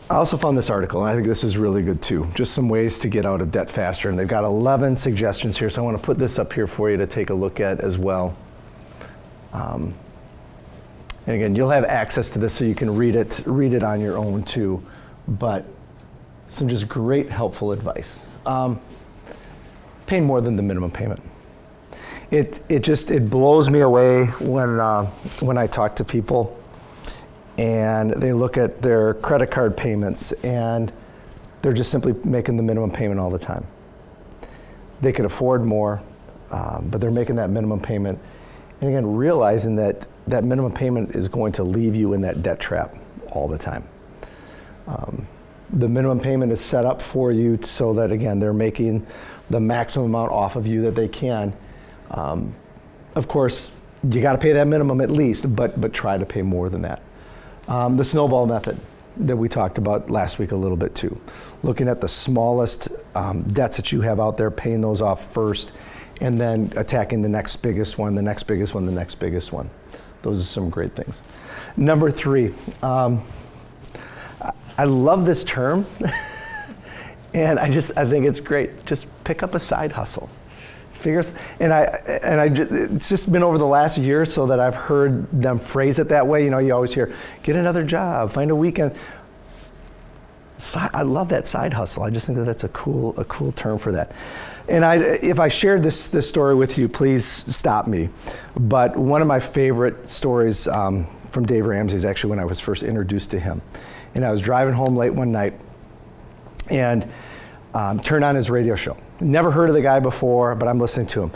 I also found this article, and I think this is really good too. Just some ways to get out of debt faster. And they've got 11 suggestions here, so I want to put this up here for you to take a look at as well. And again, you'll have access to this so you can read it on your own too. But some just great helpful advice. Paying more than the minimum payment. It blows me away when I talk to people and they look at their credit card payments and they're just simply making the minimum payment all the time. They could afford more, but they're making that minimum payment. And again, realizing that that minimum payment is going to leave you in that debt trap all the time. The minimum payment is set up for you so that, again, they're making the maximum amount off of you that they can. Of course, you got to pay that minimum at least, but try to pay more than that. The snowball method that we talked about last week a little bit too. Looking at the smallest debts that you have out there, paying those off first, and then attacking the next biggest one, the next biggest one, the next biggest one. Those are some great things. Number 3, I love this term, and I think it's great. Just pick up a side hustle. It's just been over the last year so that I've heard them phrase it that way. You know, you always hear, get another job, find a weekend. I love that side hustle. I just think that that's a cool term for that. And if I shared this story with you, please stop me. But one of my favorite stories from Dave Ramsey is actually when I was first introduced to him. And I was driving home late one night and turned on his radio show. Never heard of the guy before, but I'm listening to him.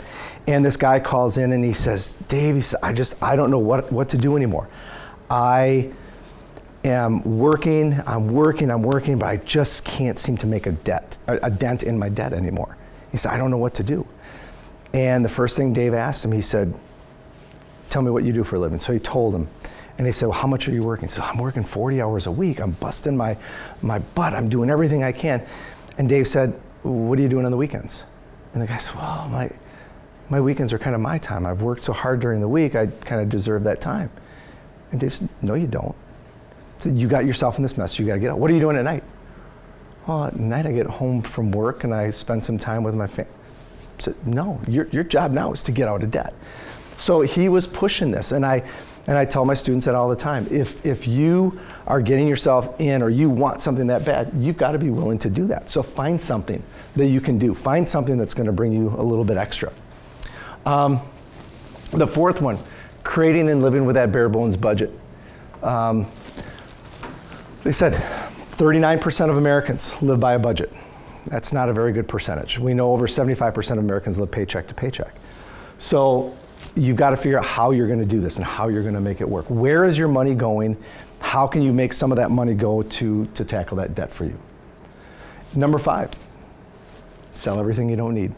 And this guy calls in and he says, Dave, he said, I don't know what to do anymore. I am working, but I just can't seem to make a dent in my debt anymore. He said, I don't know what to do. And the first thing Dave asked him, he said, tell me what you do for a living. So he told him. And he said, well, how much are you working? He said, I'm working 40 hours a week. I'm busting my butt. I'm doing everything I can. And Dave said, what are you doing on the weekends? And the guy said, well, my weekends are kind of my time. I've worked so hard during the week, I kind of deserve that time. And Dave said, no, you don't. He said, you got yourself in this mess. You got to get out. What are you doing at night? Well, at night I get home from work and I spend some time with my family. I said, no, your job now is to get out of debt. So he was pushing this. And I tell my students that all the time. If you are getting yourself in or you want something that bad, you've got to be willing to do that. So find something that you can do. Find something that's going to bring you a little bit extra. The fourth one, creating and living with that bare bones budget. They said 39% of Americans live by a budget. That's not a very good percentage. We know over 75% of Americans live paycheck to paycheck. So you've got to figure out how you're going to do this and how you're going to make it work. Where is your money going? How can you make some of that money go to tackle that debt for you? Number 5, sell everything you don't need.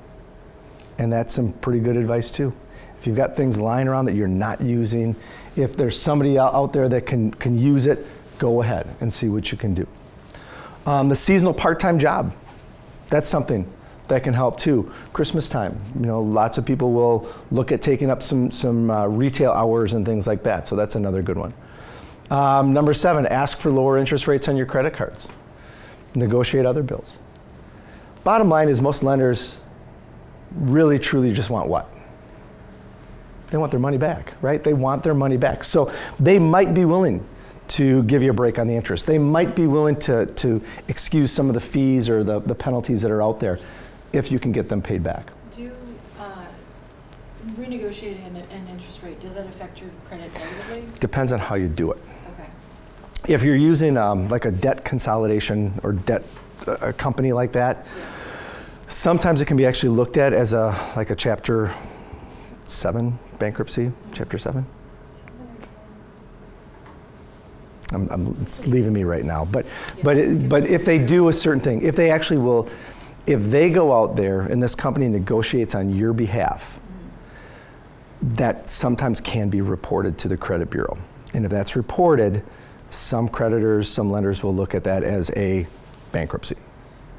And that's some pretty good advice too. If you've got things lying around that you're not using, if there's somebody out there that can use it, go ahead and see what you can do. The seasonal part-time job, that's something that can help too. Christmas time, lots of people will look at taking up some retail hours and things like that. So that's another good one. Number 7, ask for lower interest rates on your credit cards. Negotiate other bills. Bottom line is most lenders really truly just want what? They want their money back, right? They want their money back. So they might be willing to give you a break on the interest. They might be willing to excuse some of the fees or the penalties that are out there if you can get them paid back. Renegotiating an interest rate, does that affect your credit negatively? Depends on how you do it. Okay. If you're using like a debt consolidation or a company like that, sometimes it can be actually looked at as a Chapter 7 bankruptcy, Chapter 7. It's leaving me right now, but if they do a certain thing, if they go out there and this company negotiates on your behalf, that sometimes can be reported to the credit bureau. And if that's reported, some creditors, some lenders will look at that as a bankruptcy.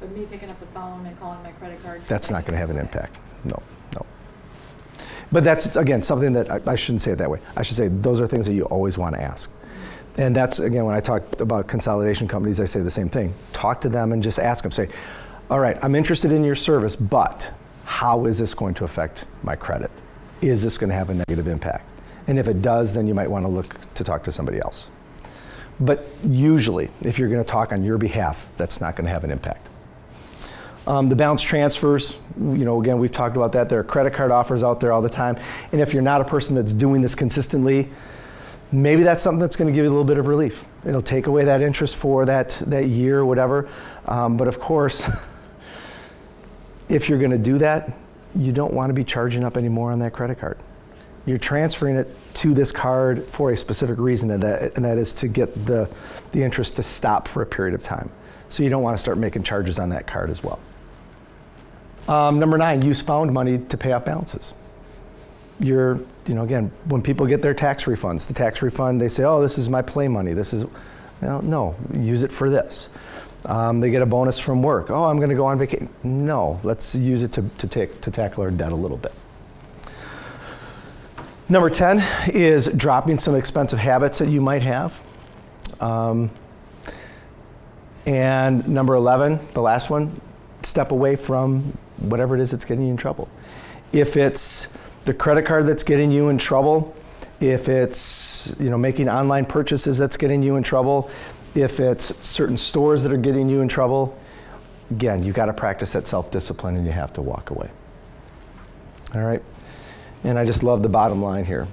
But me picking up the phone and calling my credit card? That's not going to have an impact. No. But that's, again, something that I shouldn't say it that way. I should say those are things that you always want to ask. And that's, again, when I talk about consolidation companies, I say the same thing. Talk to them and just ask them, say, all right, I'm interested in your service, but how is this going to affect my credit? Is this going to have a negative impact? And if it does, then you might want to look to talk to somebody else. But usually, if you're going to talk on your behalf, that's not going to have an impact. The balance transfers, again, we've talked about that. There are credit card offers out there all the time. And if you're not a person that's doing this consistently, maybe that's something that's going to give you a little bit of relief. It'll take away that interest for that year or whatever. But of course, if you're going to do that, you don't want to be charging up any more on that credit card. You're transferring it to this card for a specific reason, and that is to get the interest to stop for a period of time. So you don't want to start making charges on that card as well. Number 9, use found money to pay off balances. Again, when people get their tax refunds, the tax refund, they say, oh, this is my play money. No, use it for this. They get a bonus from work. Oh, I'm going to go on vacation. No, let's use it to tackle our debt a little bit. Number 10 is dropping some expensive habits that you might have. And number 11, the last one, step away from whatever it is that's getting you in trouble. If it's the credit card that's getting you in trouble, if it's making online purchases that's getting you in trouble, if it's certain stores that are getting you in trouble, again, you've got to practice that self-discipline and you have to walk away. All right? And I just love the bottom line here.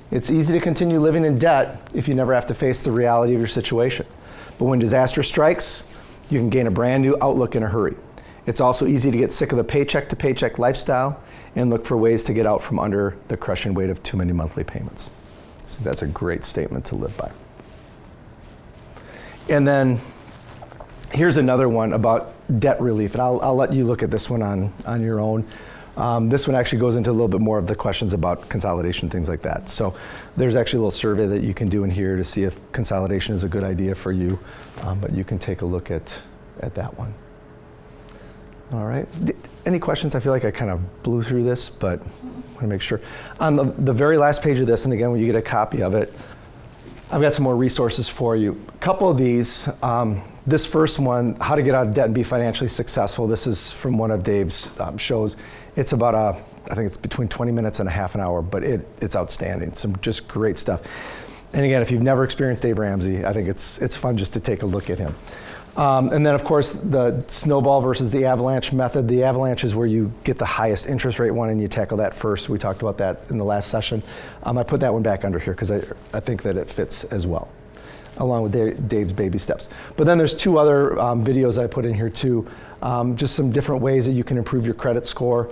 It's easy to continue living in debt if you never have to face the reality of your situation. But when disaster strikes, you can gain a brand new outlook in a hurry. It's also easy to get sick of the paycheck to paycheck lifestyle and look for ways to get out from under the crushing weight of too many monthly payments. So that's a great statement to live by. And then here's another one about debt relief, and I'll let you look at this one on your own. This one actually goes into a little bit more of the questions about consolidation, things like that. So there's actually a little survey that you can do in here to see if consolidation is a good idea for you, but you can take a look at that one. All right. Any questions? I feel like I kind of blew through this, but I want to make sure. On the very last page of this, and again, when you get a copy of it, I've got some more resources for you. A couple of these. This first one, How to Get Out of Debt and Be Financially Successful. This is from one of Dave's shows. It's about I think it's between 20 minutes and a half an hour, but it's outstanding. Some just great stuff. And again, if you've never experienced Dave Ramsey, I think it's fun just to take a look at him. And then, of course, the snowball versus the avalanche method. The avalanche is where you get the highest interest rate one and you tackle that first. We talked about that in the last session. I put that one back under here because I think that it fits as well, along with Dave's baby steps. But then there's 2 other videos I put in here too. Just some different ways that you can improve your credit score,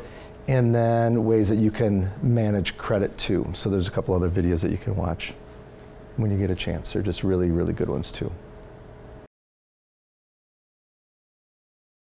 and then ways that you can manage credit too. So there's a couple other videos that you can watch when you get a chance. They're just really, really good ones too.